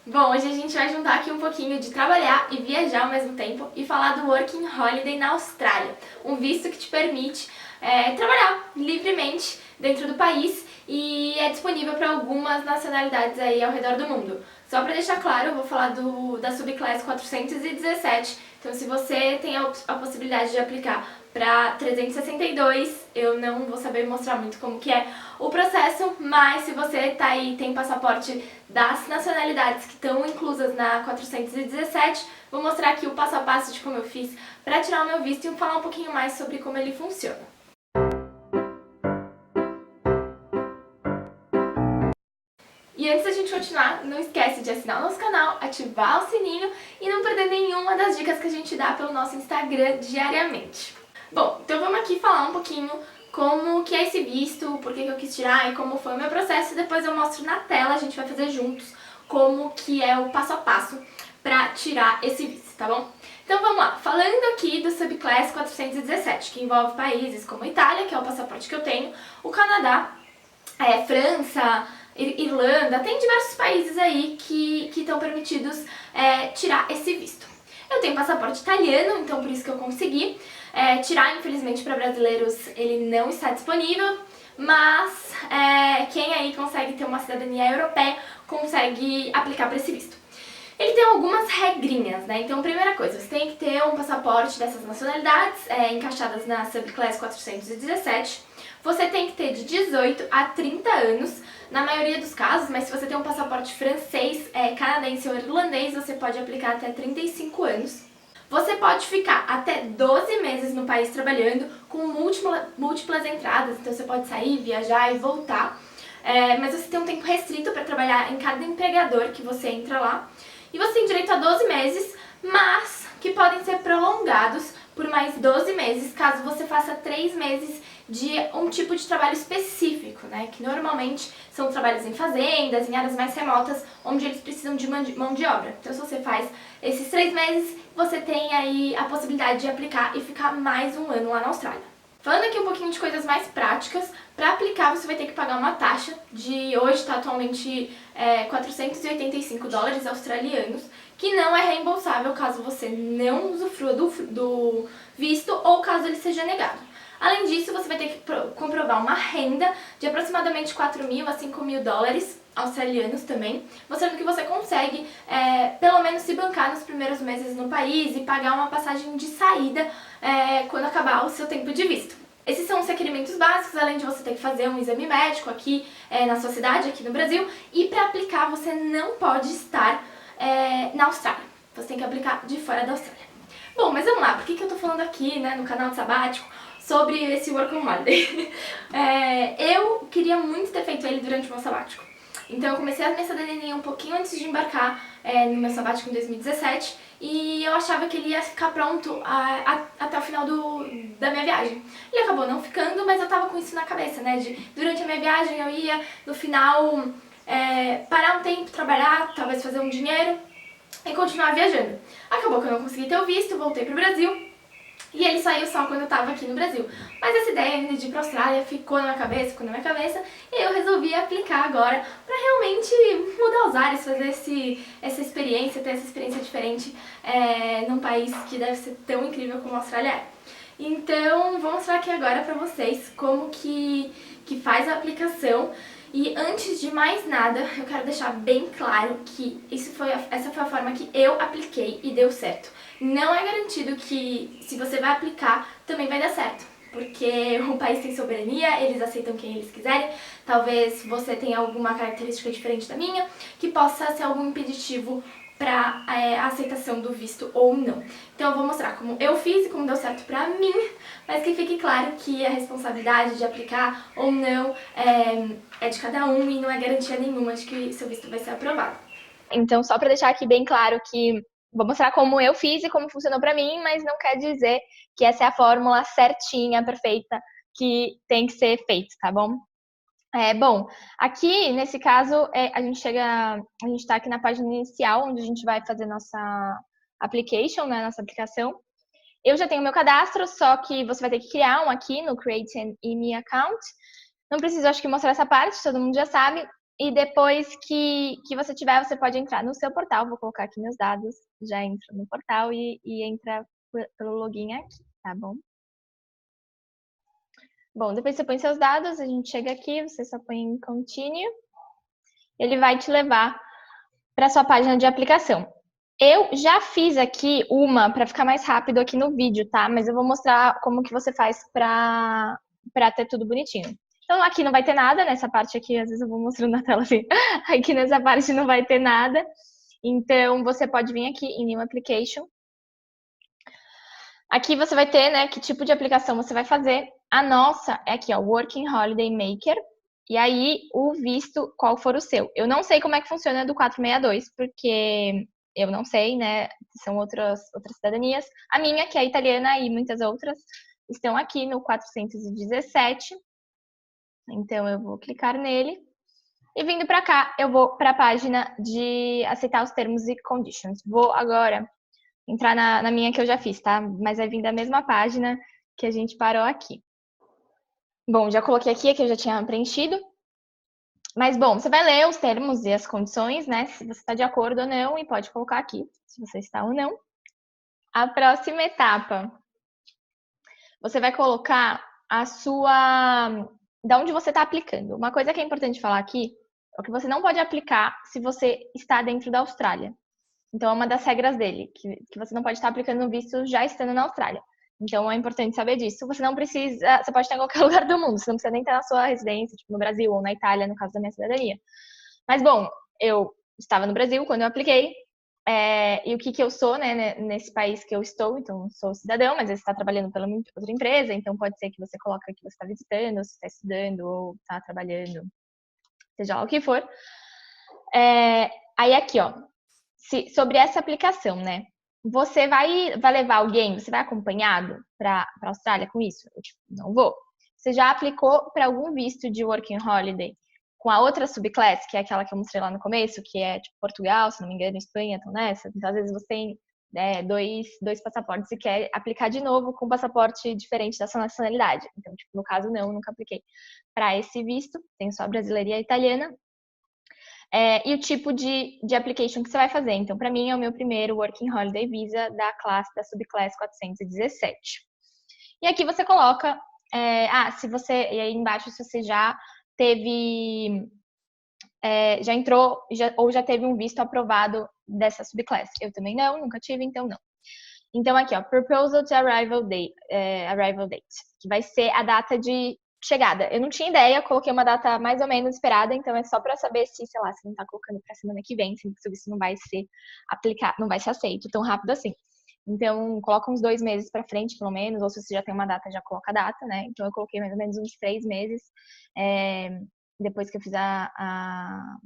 Bom, hoje a gente vai juntar aqui um pouquinho de trabalhar e viajar ao mesmo tempo e falar do Working Holiday na Austrália, um visto que te permite trabalhar livremente dentro do país e é disponível para algumas nacionalidades aí ao redor do mundo. Só para deixar claro, eu vou falar da Subclass 417, então se você tem a possibilidade de aplicar para 362, eu não vou saber mostrar muito como que é o processo, mas se você tá aí, tem passaporte das nacionalidades que estão inclusas na 417, vou mostrar aqui o passo a passo de como eu fiz para tirar o meu visto e falar um pouquinho mais sobre como ele funciona. E antes da gente continuar, não esquece de assinar o nosso canal, ativar o sininho e não perder nenhuma das dicas que a gente dá pelo nosso Instagram diariamente. Bom, então vamos aqui falar um pouquinho como que é esse visto, por que eu quis tirar e como foi o meu processo. E depois eu mostro na tela, a gente vai fazer juntos como que é o passo a passo para tirar esse visto, tá bom? Então vamos lá, falando aqui do Subclass 417, que envolve países como a Itália, que é o passaporte que eu tenho, o Canadá, França, Irlanda, tem diversos países aí que estão permitidos tirar esse visto. Eu tenho passaporte italiano, então por isso que eu consegui. Tirar, infelizmente, para brasileiros ele não está disponível, mas quem aí consegue ter uma cidadania europeia consegue aplicar para esse visto. Ele tem algumas regrinhas, né? Então, primeira coisa, você tem que ter um passaporte dessas nacionalidades encaixadas na Subclass 417. Você tem que ter de 18 a 30 anos, na maioria dos casos, mas se você tem um passaporte francês, canadense ou irlandês, você pode aplicar até 35 anos. Você pode ficar até 12 meses no país trabalhando com múltiplas entradas, então você pode sair, viajar e voltar. Mas você tem um tempo restrito para trabalhar em cada empregador que você entra lá. E você tem direito a 12 meses, mas que podem ser prolongados por mais 12 meses, caso você faça 3 meses de um tipo de trabalho específico, né? Que normalmente são trabalhos em fazendas, em áreas mais remotas, onde eles precisam de mão de obra. Então, se você faz esses 3 meses, você tem aí a possibilidade de aplicar e ficar mais um ano lá na Austrália. Falando aqui um pouquinho de coisas mais práticas, para aplicar você vai ter que pagar uma taxa de, hoje está atualmente $485 australianos, que não é reembolsável caso você não usufrua do visto ou caso ele seja negado. Além disso, você vai ter que comprovar uma renda de aproximadamente 4.000 a 5.000 dólares australianos também, mostrando que você consegue pelo menos se bancar nos primeiros meses no país e pagar uma passagem de saída quando acabar o seu tempo de visto. Esses são os requerimentos básicos, além de você ter que fazer um exame médico aqui na sua cidade, aqui no Brasil, e para aplicar você não pode estar na Austrália, você tem que aplicar de fora da Austrália. Bom, mas vamos lá, por que eu tô falando aqui no canal de sabático sobre esse Working Holiday? Eu queria muito ter feito ele durante o meu sabático. Então eu comecei a minha cidadania um pouquinho antes de embarcar no meu sabático em 2017 e eu achava que ele ia ficar pronto até o final da minha viagem. Ele acabou não ficando, mas eu tava com isso na cabeça, né? Durante a minha viagem eu ia, no final, parar um tempo, trabalhar, talvez fazer um dinheiro e continuar viajando. Acabou que eu não consegui ter o visto, voltei pro Brasil. E ele saiu só quando eu tava aqui no Brasil. Mas essa ideia ainda de ir pra Austrália ficou na minha cabeça, e eu resolvi aplicar agora pra realmente mudar os ares, fazer essa experiência, ter essa experiência diferente num país que deve ser tão incrível como a Austrália é. Então, vou mostrar aqui agora pra vocês como que faz a aplicação. E antes de mais nada, eu quero deixar bem claro que essa foi a forma que eu apliquei e deu certo. Não é garantido que se você vai aplicar, também vai dar certo. Porque o país tem soberania, eles aceitam quem eles quiserem. Talvez você tenha alguma característica diferente da minha, que possa ser algum impeditivo para a aceitação do visto ou não. Então eu vou mostrar como eu fiz e como deu certo pra mim, mas que fique claro que a responsabilidade de aplicar ou não é de cada um e não é garantia nenhuma de que seu visto vai ser aprovado. Então, só para deixar aqui bem claro que vou mostrar como eu fiz e como funcionou para mim, mas não quer dizer que essa é a fórmula certinha, perfeita, que tem que ser feita, tá bom? Bom, aqui nesse caso a gente está aqui na página inicial, onde a gente vai fazer nossa application, né, nossa aplicação. Eu já tenho meu cadastro, só que você vai ter que criar um aqui no Create an EMI Account. Não preciso, acho que, mostrar essa parte, todo mundo já sabe. E depois que você tiver, você pode entrar no seu portal. Vou colocar aqui meus dados. Já entra no portal e entra pelo login aqui, tá bom? Bom, depois você põe seus dados, a gente chega aqui, você só põe em Continue. Ele vai te levar para sua página de aplicação. Eu já fiz aqui uma para ficar mais rápido aqui no vídeo, tá? Mas eu vou mostrar como que você faz para ter tudo bonitinho. Então aqui não vai ter nada, nessa parte aqui, às vezes eu vou mostrando na tela assim. Aqui nessa parte não vai ter nada. Então você pode vir aqui em New Application. Aqui você vai ter, né, que tipo de aplicação você vai fazer. A nossa é aqui, ó, Working Holiday Maker. E aí, o visto, qual for o seu. Eu não sei como é que funciona do 462, porque eu não sei, né? São outras cidadanias. A minha, que é italiana, e muitas outras, estão aqui no 417. Então, eu vou clicar nele. E vindo para cá, eu vou para a página de aceitar os termos e conditions. Vou agora entrar na minha que eu já fiz, tá? Mas vai vir da mesma página que a gente parou aqui. Bom, já coloquei aqui, que eu já tinha preenchido. Mas, bom, você vai ler os termos e as condições, né? Se você está de acordo ou não, e pode colocar aqui, se você está ou não. A próxima etapa, você vai colocar a sua... Da onde você está aplicando. Uma coisa que é importante falar aqui é que você não pode aplicar se você está dentro da Austrália. Então, é uma das regras dele, que você não pode estar aplicando o visto já estando na Austrália. Então, é importante saber disso. Você não precisa, você pode estar em qualquer lugar do mundo, você não precisa nem estar na sua residência, tipo no Brasil ou na Itália, no caso da minha cidadania. Mas, bom, eu estava no Brasil quando eu apliquei, e o que eu sou, né, nesse país que eu estou, então, sou cidadão, mas você está trabalhando pela outra empresa, então pode ser que você coloque que você está visitando, ou se está estudando, ou está trabalhando, seja lá o que for. Aí aqui, ó, sobre essa aplicação, né? Você vai levar alguém, você vai acompanhado para a Austrália com isso? Eu, tipo, não vou. Você já aplicou para algum visto de Working Holiday com a outra subclass, que é aquela que eu mostrei lá no começo, que é tipo Portugal, se não me engano, Espanha, estão nessa? Então, às vezes você tem dois passaportes e quer aplicar de novo com um passaporte diferente da sua nacionalidade. Então, tipo, no caso, não, eu nunca apliquei para esse visto, tem só a brasileira e a italiana. E o tipo de application que você vai fazer. Então, para mim, é o meu primeiro Working Holiday Visa da subclass 417. E aqui você coloca, se você, e aí embaixo, se você já teve, já entrou, ou já teve um visto aprovado dessa subclass. Eu também não, nunca tive, então não. Então, aqui, ó, Proposal to Arrival Date, que vai ser a data de chegada. Eu não tinha ideia, coloquei uma data mais ou menos esperada, então é só para saber se, sei lá, se não tá colocando para semana que vem, se isso não vai ser aplicado, não vai ser aceito tão rápido assim. Então, coloca uns 2 meses para frente, pelo menos, ou se você já tem uma data, já coloca a data, né? Então, eu coloquei mais ou menos uns 3 meses depois que eu fiz a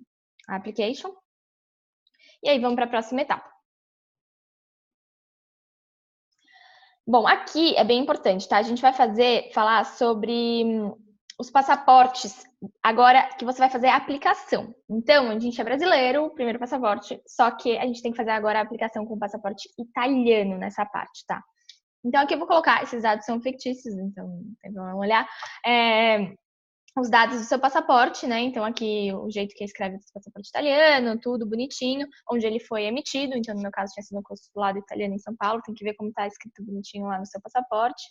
application. E aí, vamos para a próxima etapa. Bom, aqui é bem importante, tá? A gente vai falar sobre os passaportes, agora que você vai fazer a aplicação. Então, a gente é brasileiro, o primeiro passaporte, só que a gente tem que fazer agora a aplicação com o passaporte italiano nessa parte, tá? Então, aqui eu vou colocar, esses dados são fictícios, então, vamos olhar. Os dados do seu passaporte, né? Então, aqui o jeito que escreve o passaporte italiano, tudo bonitinho, onde ele foi emitido. Então, no meu caso, tinha sido no consulado italiano em São Paulo. Tem que ver como está escrito bonitinho lá no seu passaporte.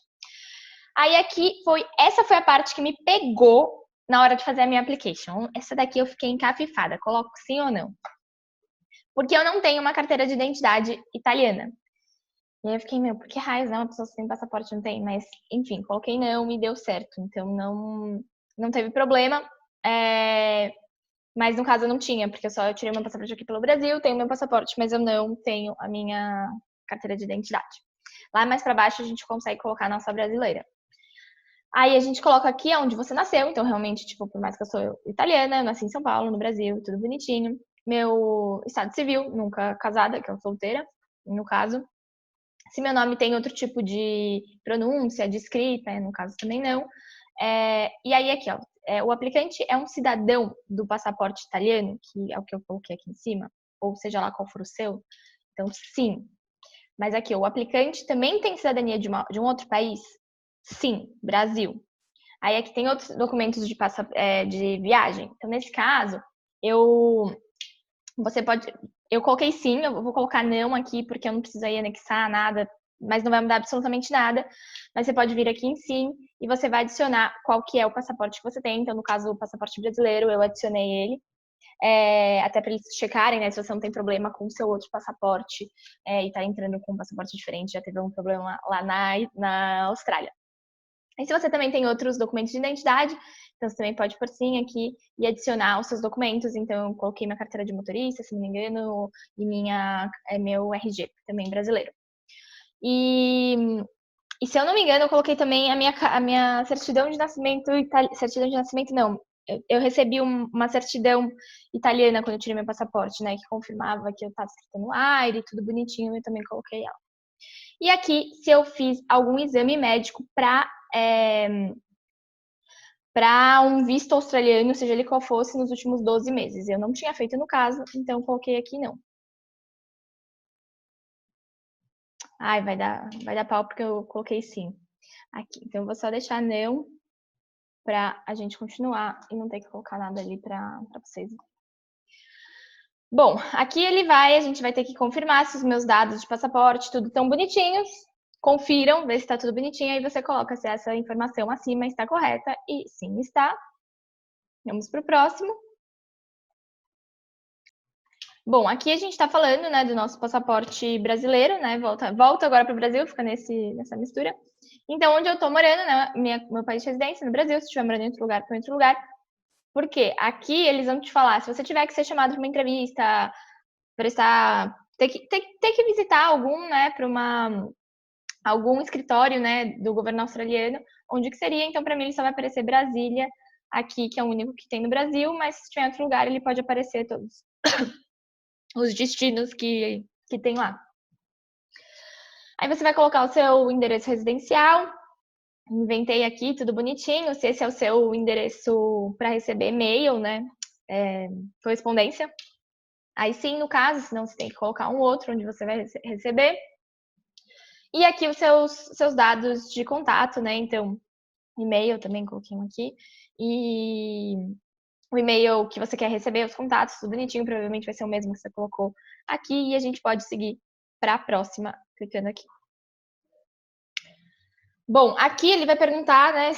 Aí, essa foi a parte que me pegou na hora de fazer a minha application. Essa daqui eu fiquei encafifada. Coloco sim ou não? Porque eu não tenho uma carteira de identidade italiana. E aí eu fiquei, por que raios, né? Uma pessoa sem passaporte não tem? Mas, enfim, coloquei não e deu certo. Então, não teve problema, mas no caso eu não tinha, porque eu tirei meu passaporte aqui pelo Brasil, tenho meu passaporte, mas eu não tenho a minha carteira de identidade. Lá mais para baixo a gente consegue colocar a nossa brasileira. Aí a gente coloca aqui onde você nasceu, então realmente, tipo, por mais que eu sou italiana, eu nasci em São Paulo, no Brasil, tudo bonitinho. Meu estado civil, nunca casada, que é solteira, no caso. Se meu nome tem outro tipo de pronúncia, de escrita, no caso também não. E aí aqui, ó, o aplicante é um cidadão do passaporte italiano, que é o que eu coloquei aqui em cima, ou seja lá qual for o seu. Então, sim. Mas aqui, o aplicante também tem cidadania de um outro país? Sim, Brasil. Aí aqui tem outros documentos de viagem. Então, nesse caso, você pode, eu coloquei sim, eu vou colocar não aqui porque eu não preciso aí anexar nada, mas não vai mudar absolutamente nada. Mas você pode vir aqui em sim e você vai adicionar qual que é o passaporte que você tem. Então, no caso, o passaporte brasileiro, eu adicionei ele. Até para eles checarem, né, se você não tem problema com o seu outro passaporte e tá entrando com um passaporte diferente, já teve um problema lá na Austrália. E se você também tem outros documentos de identidade, então você também pode pôr sim aqui e adicionar os seus documentos. Então, eu coloquei minha carteira de motorista, se não me engano, e meu RG, também brasileiro. E se eu não me engano, eu coloquei também a minha certidão de nascimento, certidão de nascimento não, eu recebi uma certidão italiana quando eu tirei meu passaporte, né, que confirmava que eu estava escrita no AIRE, tudo bonitinho, eu também coloquei ela. E aqui, se eu fiz algum exame médico para um visto australiano, seja ele qual fosse, nos últimos 12 meses. Eu não tinha feito no caso, então eu coloquei aqui não. Ai, vai dar pau porque eu coloquei sim. Aqui, então eu vou só deixar não para a gente continuar e não ter que colocar nada ali para vocês. Bom, aqui a gente vai ter que confirmar se os meus dados de passaporte, tudo tão bonitinhos. Confiram, vê se está tudo bonitinho, aí você coloca se essa informação acima está correta e sim está. Vamos para o próximo. Bom, aqui a gente está falando, né, do nosso passaporte brasileiro, né? Volta agora para o Brasil, fica nessa mistura. Então, onde eu estou morando, né, meu país de residência no Brasil, se estiver morando em outro lugar, para outro lugar. Porque aqui eles vão te falar, se você tiver que ser chamado para uma entrevista, ter que visitar algum, né, algum escritório, né, do governo australiano, onde que seria? Então, para mim, ele só vai aparecer Brasília aqui, que é o único que tem no Brasil, mas se tiver em outro lugar, ele pode aparecer todos os destinos que tem lá. Aí você vai colocar o seu endereço residencial. Inventei aqui, tudo bonitinho. Se esse é o seu endereço para receber e-mail, né? Correspondência. Aí sim, no caso, senão você tem que colocar um outro onde você vai receber. E aqui os seus dados de contato, né? Então, e-mail também coloquei um aqui. E o e-mail que você quer receber, os contatos, tudo bonitinho. Provavelmente vai ser o mesmo que você colocou aqui. E a gente pode seguir para a próxima, clicando aqui. Bom, aqui ele vai perguntar, né,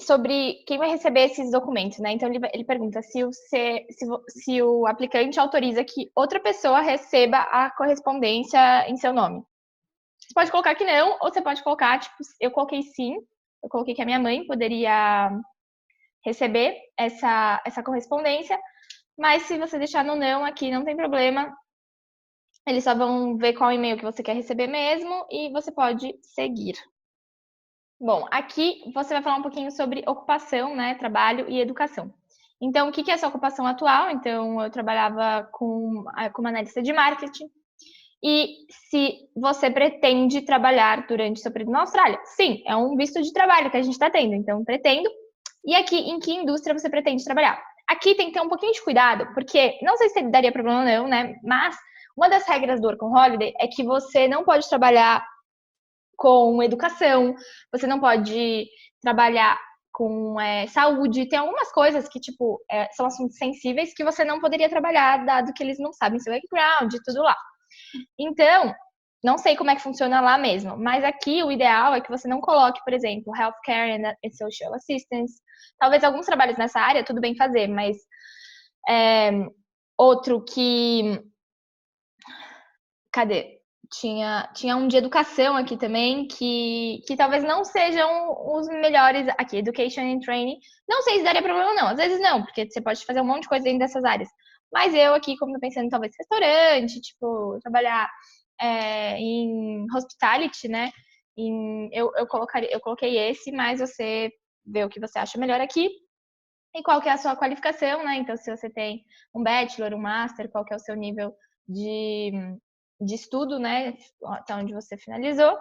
sobre quem vai receber esses documentos, né? Então ele pergunta se o aplicante autoriza que outra pessoa receba a correspondência em seu nome. Você pode colocar que não, ou você pode colocar, tipo, eu coloquei sim, eu coloquei que a minha mãe poderia receber essa correspondência, mas se você deixar no não aqui, não tem problema. Eles só vão ver qual e-mail que você quer receber mesmo e você pode seguir. Bom, aqui você vai falar um pouquinho sobre ocupação, né, trabalho e educação. Então, o que é a sua ocupação atual? Então, eu trabalhava como analista de marketing. E se você pretende trabalhar durante seu período na Austrália? Sim, é um visto de trabalho que a gente está tendo, então pretendo. E aqui, em que indústria você pretende trabalhar? Aqui tem que ter um pouquinho de cuidado, porque não sei se daria problema ou não, né? Mas uma das regras do Work on Holiday é que você não pode trabalhar com educação, você não pode trabalhar com saúde, tem algumas coisas que, tipo, são assuntos sensíveis que você não poderia trabalhar, dado que eles não sabem seu background e tudo lá. Então, não sei como é que funciona lá mesmo, mas aqui o ideal é que você não coloque, por exemplo, healthcare and social assistance. Talvez alguns trabalhos nessa área, tudo bem fazer, mas outro que... Cadê? Tinha um de educação aqui também, que talvez não sejam os melhores aqui, Education and Training. Não sei se daria problema ou não, às vezes não, porque você pode fazer um monte de coisa dentro dessas áreas. Mas eu aqui, como tô pensando, talvez restaurante, tipo, trabalhar em hospitality, né? Eu coloquei esse, mas você vê o que você acha melhor aqui. E qual que é a sua qualificação, né? Então, se você tem um bachelor, um master, qual que é o seu nível de estudo, né? Até onde você finalizou.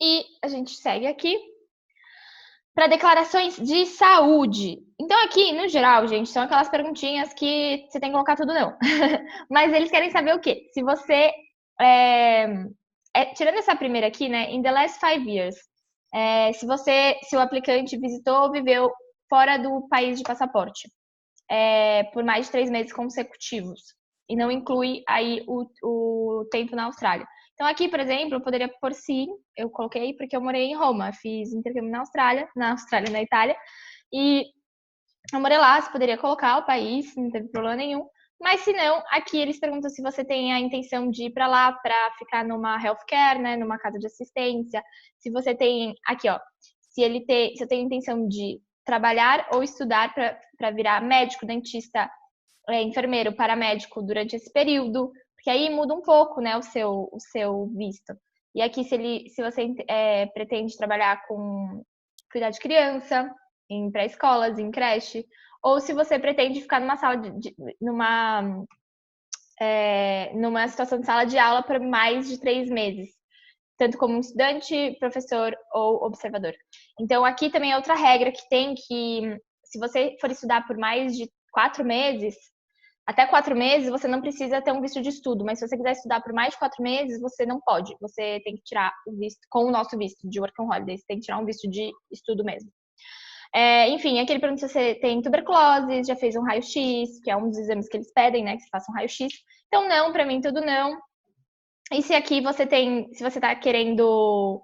E a gente segue aqui para declarações de saúde. Então, aqui, no geral, gente, são aquelas perguntinhas que você tem que colocar tudo não. Mas eles querem saber o quê? Se você... tirando essa primeira aqui, né? In the last 5 years, se o aplicante visitou ou viveu fora do país de passaporte, por mais de 3 meses consecutivos. E não inclui aí o tempo na Austrália. Então, aqui, por exemplo, eu poderia pôr sim, eu coloquei porque eu morei em Roma, fiz intercâmbio na Austrália, na Itália, e eu morei lá, você poderia colocar o país, não teve problema nenhum. Mas se não, aqui eles perguntam se você tem a intenção de ir para lá para ficar numa healthcare, né, numa casa de assistência. Se você tem, aqui ó, se eu tenho a intenção de trabalhar ou estudar para virar médico, dentista, enfermeiro, paramédico durante esse período, porque aí muda um pouco, né, o seu visto. E aqui se você pretende trabalhar com cuidar de criança, em pré-escolas, em creche, ou se você pretende ficar numa sala numa situação de sala de aula por mais de 3 meses, tanto como estudante, professor ou observador. Então, aqui também é outra regra que tem que, se você for estudar por mais de 4 meses, até 4 meses, você não precisa ter um visto de estudo, mas se você quiser estudar por mais de 4 meses, você não pode. Você tem que tirar o visto, com o nosso visto de Work and Holiday, você tem que tirar um visto de estudo mesmo. Enfim, aqui ele pergunta se você tem tuberculose, já fez um raio-x, que é um dos exames que eles pedem, né, que você faça um raio-x. Então, não, pra mim, tudo não. E se aqui se você tá querendo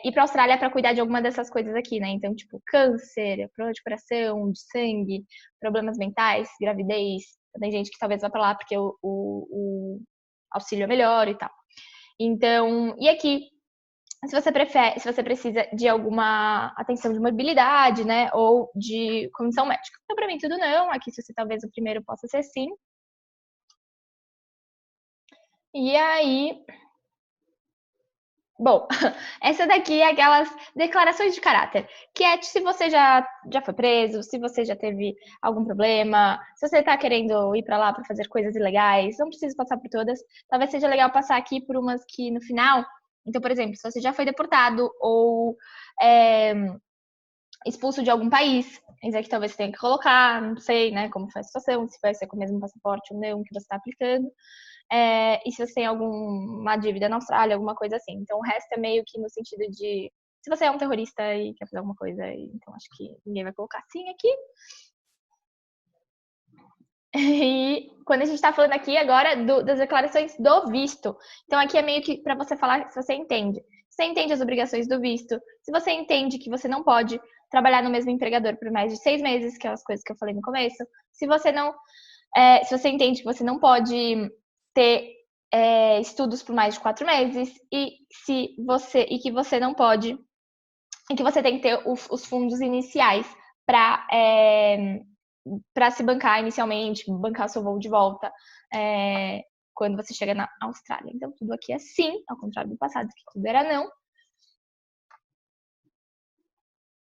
ir pra Austrália pra cuidar de alguma dessas coisas aqui, né? Então, tipo, câncer, problema de coração, de sangue, problemas mentais, gravidez. Tem gente que talvez vá pra lá porque o auxílio é melhor e tal. Então, e aqui, se você precisa de alguma atenção de mobilidade, né, ou de comissão médica. Então, pra mim, tudo não. Aqui, se você talvez o primeiro possa ser sim. E aí, bom, essa daqui é aquelas declarações de caráter, que é se você já foi preso, se você já teve algum problema, se você tá querendo ir pra lá pra fazer coisas ilegais, não precisa passar por todas. Talvez seja legal passar aqui por umas que no final. Então, por exemplo, se você já foi deportado ou expulso de algum país, isso aqui talvez você tenha que colocar, não sei, né, como foi a situação, se vai ser com o mesmo passaporte ou não que você está aplicando. E se você tem alguma dívida na Austrália, alguma coisa assim. Então, o resto é meio que no sentido de se você é um terrorista e quer fazer alguma coisa, então acho que ninguém vai colocar sim aqui. E quando a gente está falando aqui agora das declarações do visto, então aqui é meio que para você falar se você entende. Se você entende as obrigações do visto, se você entende que você não pode trabalhar no mesmo empregador por mais de 6 meses, que é as coisas que eu falei no começo, se você não, se você entende que você não pode ter estudos por mais de 4 meses e que você não pode e que você tem que ter os fundos iniciais para se bancar inicialmente, bancar seu voo de volta quando você chega na Austrália. Então, tudo aqui é sim, ao contrário do passado, que tudo era não.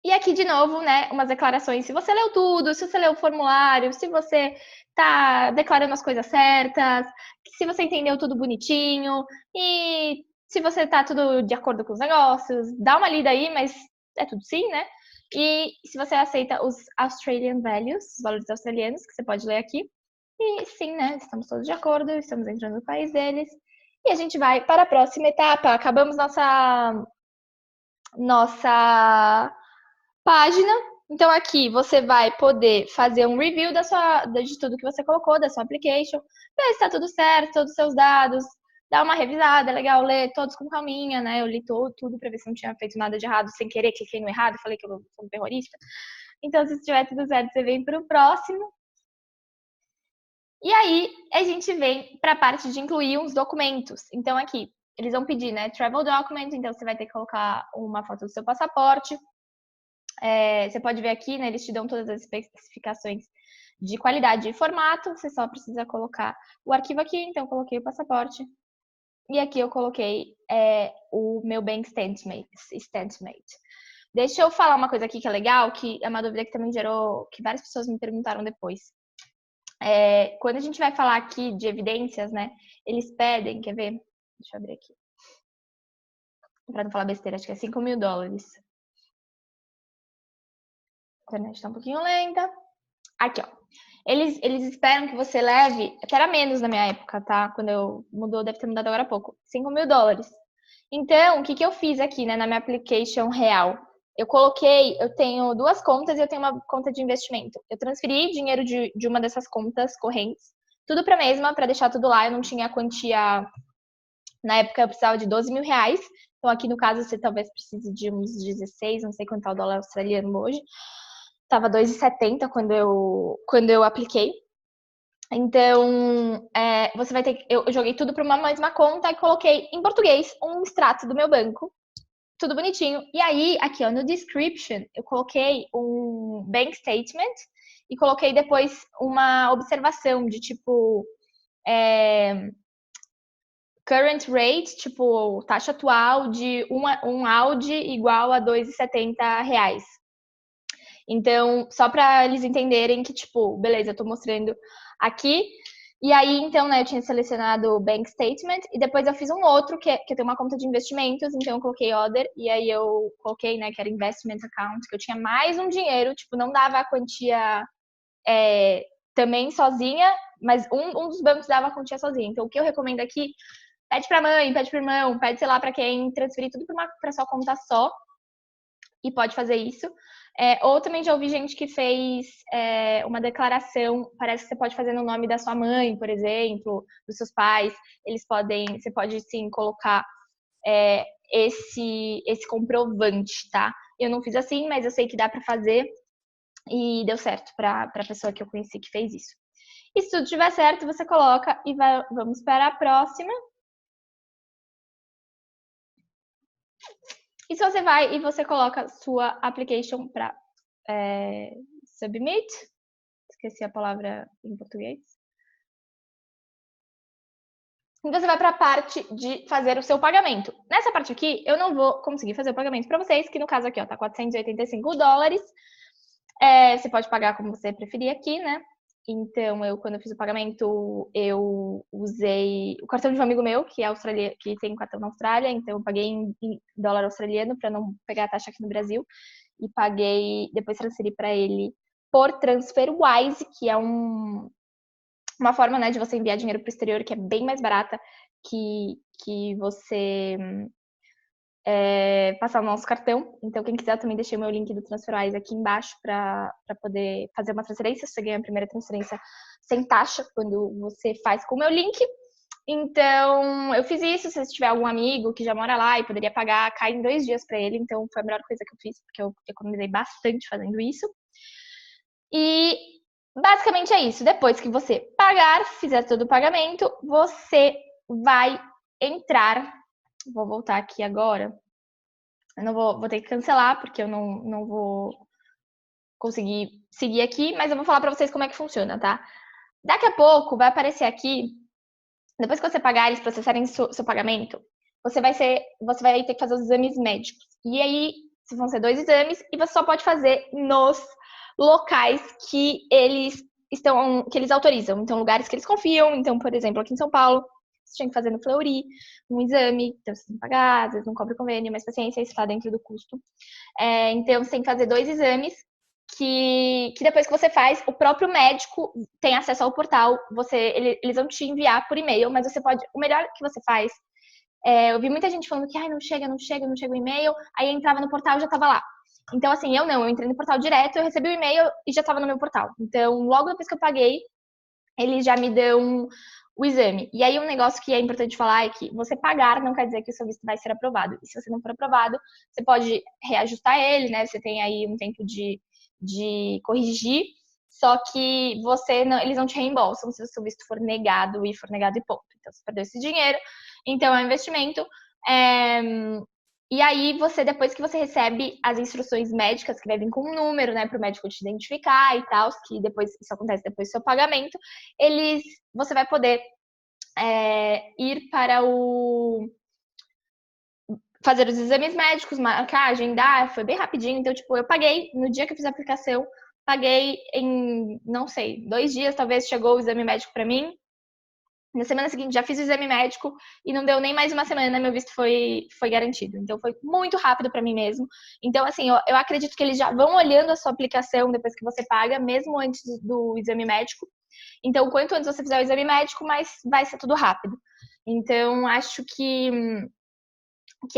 E aqui, de novo, né, umas declarações. Se você leu tudo, se você leu o formulário, se você tá declarando as coisas certas, se você entendeu tudo bonitinho, e se você tá tudo de acordo com os negócios, dá uma lida aí, mas é tudo sim, né? E se você aceita os Australian Values, os valores australianos, que você pode ler aqui. E sim, né, estamos todos de acordo, estamos entrando no país deles. E a gente vai para a próxima etapa. Acabamos nossa página. Então, aqui você vai poder fazer um review de tudo que você colocou, da sua application, ver se está tudo certo, todos os seus dados, dar uma revisada, é legal ler todos com calminha, né? Eu li tudo para ver se não tinha feito nada de errado, sem querer, cliquei no errado, falei que eu sou um terrorista. Então, se estiver tudo certo, você vem para o próximo. E aí, a gente vem para a parte de incluir uns documentos. Então, aqui, eles vão pedir, né, travel document, então você vai ter que colocar uma foto do seu passaporte. Você pode ver aqui, né, eles te dão todas as especificações de qualidade e formato, você só precisa colocar o arquivo aqui, então eu coloquei o passaporte. E aqui eu coloquei o meu bank statement. Deixa eu falar uma coisa aqui que é legal, que é uma dúvida que também gerou, que várias pessoas me perguntaram depois. Quando a gente vai falar aqui de evidências, né, eles pedem, quer ver? Deixa eu abrir aqui. Pra não falar besteira, acho que é $5.000. A internet tá um pouquinho lenta. Aqui, ó. Eles esperam que você leve, até era menos na minha época, tá? Quando mudou, deve ter mudado agora há pouco. $5.000. Então, o que eu fiz aqui, né, na minha application real? eu tenho 2 contas e eu tenho uma conta de investimento. Eu transferi dinheiro de uma dessas contas correntes, tudo para a mesma, para deixar tudo lá. Eu não tinha a quantia, na época eu precisava de 12 mil reais. Então aqui no caso você talvez precise de uns 16, não sei quanto é o dólar australiano hoje. Tava 2,70 quando eu apliquei. Então, você vai ter. Eu joguei tudo para uma mesma conta e coloquei em português um extrato do meu banco. Tudo bonitinho. E aí, aqui, ó, no description, eu coloquei um bank statement e coloquei depois uma observação de tipo. Current rate, tipo, taxa atual de um Audi igual a 2,70 reais. Então, só para eles entenderem que, tipo, beleza, eu tô mostrando aqui. E aí, então, né, eu tinha selecionado o Bank Statement e depois eu fiz um outro, que eu tenho uma conta de investimentos, então eu coloquei Other, e aí eu coloquei, né, que era Investment Account, que eu tinha mais um dinheiro, tipo, não dava a quantia também sozinha, mas um dos bancos dava a quantia sozinha. Então, o que eu recomendo aqui, pede pra mãe, pede pro irmão, pede, sei lá, pra quem, transferir tudo pra sua conta só, e pode fazer isso. Ou também já ouvi gente que fez uma declaração, parece que você pode fazer no nome da sua mãe, por exemplo, dos seus pais. Você pode sim colocar esse comprovante, tá? Eu não fiz assim, mas eu sei que dá para fazer e deu certo para a pessoa que eu conheci que fez isso. E se tudo estiver certo, você coloca e vamos para a próxima. E se você vai e você coloca sua application para submit, esqueci a palavra em português. E você vai para a parte de fazer o seu pagamento. Nessa parte aqui, eu não vou conseguir fazer o pagamento para vocês, que no caso aqui, ó, tá $485. Você pode pagar como você preferir aqui, né? Então, quando eu fiz o pagamento, eu usei o cartão de um amigo meu, que tem um cartão na Austrália, então eu paguei em dólar australiano para não pegar a taxa aqui no Brasil. E paguei, depois transferi para ele por TransferWise, que é uma forma, né, de você enviar dinheiro para o exterior, que é bem mais barata que você passar o nosso cartão. Então, quem quiser, eu também deixei o meu link do TransferWise aqui embaixo para poder fazer uma transferência. Você ganha a primeira transferência sem taxa quando você faz com o meu link. Então, eu fiz isso. Se você tiver algum amigo que já mora lá e poderia pagar, cai em 2 dias para ele. Então, foi a melhor coisa que eu fiz, porque eu economizei bastante fazendo isso. E basicamente é isso. Depois que você pagar, fizer todo o pagamento, você vai entrar. Vou voltar aqui agora. Eu não vou ter que cancelar, porque eu não vou conseguir seguir aqui, mas eu vou falar para vocês como é que funciona, tá? Daqui a pouco vai aparecer aqui, depois que você pagar, eles processarem seu pagamento, você vai ter que fazer os exames médicos. E aí, vão ser 2 exames, e você só pode fazer nos locais que eles autorizam. Então, lugares que eles confiam. Então, por exemplo, aqui em São Paulo, você tinha que fazer no Fleury um exame, então você tem que pagar, às vezes não cobre convênio, mas paciência, isso está dentro do custo. Então, você tem que fazer 2 exames que depois que você faz, o próprio médico tem acesso ao portal, eles vão te enviar por e-mail, mas você pode, o melhor que você faz, eu vi muita gente falando que não chega o e-mail, aí entrava no portal e já estava lá. Então, assim, eu entrei no portal direto, eu recebi o e-mail e já estava no meu portal. Então, logo depois que eu paguei, eles já me dão o exame. E aí, um negócio que é importante falar é que você pagar não quer dizer que o seu visto vai ser aprovado. E se você não for aprovado, você pode reajustar ele, né? Você tem aí um tempo de corrigir, só que eles não te reembolsam se o seu visto for negado e ponto. Então, você perdeu esse dinheiro. Então, é um investimento. E aí, depois que você recebe as instruções médicas, que vai vir com um número, né, para o médico te identificar e tal, que depois, isso acontece depois do seu pagamento, você vai poder ir para fazer os exames médicos, marcar, agendar, foi bem rapidinho. Então, tipo, eu paguei no dia que eu fiz a aplicação, paguei em, não sei, 2 dias, talvez, chegou o exame médico para mim. Na semana seguinte, já fiz o exame médico e não deu nem mais uma semana, meu visto foi garantido. Então, foi muito rápido para mim mesmo. Então, assim, eu acredito que eles já vão olhando a sua aplicação depois que você paga, mesmo antes do exame médico. Então, quanto antes você fizer o exame médico, mais vai ser tudo rápido. Então, acho que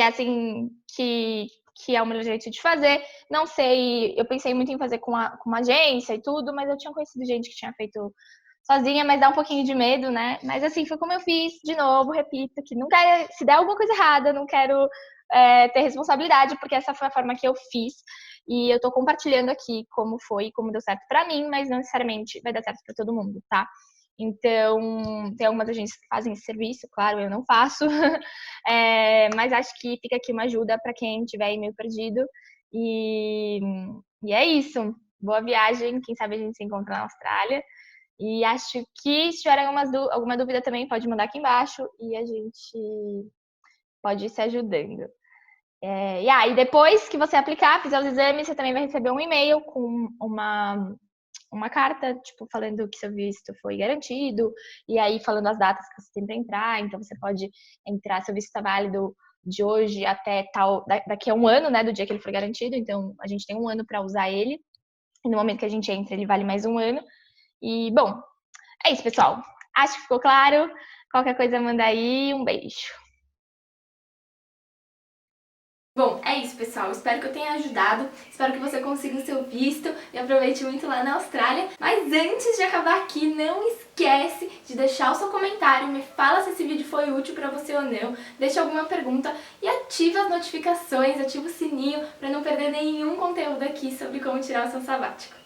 assim, que que é o melhor jeito de fazer. Não sei, eu pensei muito em fazer com uma agência e tudo, mas eu tinha conhecido gente que tinha feito sozinha, mas dá um pouquinho de medo, né? Mas assim, foi como eu fiz, de novo, repito, que não quero, se der alguma coisa errada, não quero ter responsabilidade, porque essa foi a forma que eu fiz. E eu tô compartilhando aqui como foi, como deu certo pra mim, mas não necessariamente vai dar certo pra todo mundo, tá? Então, tem algumas agências que fazem esse serviço, claro, eu não faço, mas acho que fica aqui uma ajuda para quem tiver meio perdido. E, e é isso. Boa viagem, quem sabe a gente se encontra na Austrália. E acho que se tiver alguma dúvida também pode mandar aqui embaixo e a gente pode ir se ajudando. E depois que você aplicar, fizer os exames, você também vai receber um e-mail com uma carta, tipo, falando que seu visto foi garantido, e aí falando as datas que você tem para entrar. Então você pode entrar, seu visto está válido de hoje até daqui a um ano, né, do dia que ele foi garantido. Então a gente tem um ano para usar ele, e no momento que a gente entra, ele vale mais um ano. E, bom, é isso, pessoal. Acho que ficou claro. Qualquer coisa, manda aí. Um beijo. Bom, é isso, pessoal. Espero que eu tenha ajudado. Espero que você consiga o seu visto e aproveite muito lá na Austrália. Mas antes de acabar aqui, não esquece de deixar o seu comentário. Me fala se esse vídeo foi útil pra você ou não. Deixa alguma pergunta e ativa as notificações, ativa o sininho pra não perder nenhum conteúdo aqui sobre como tirar o seu sabático.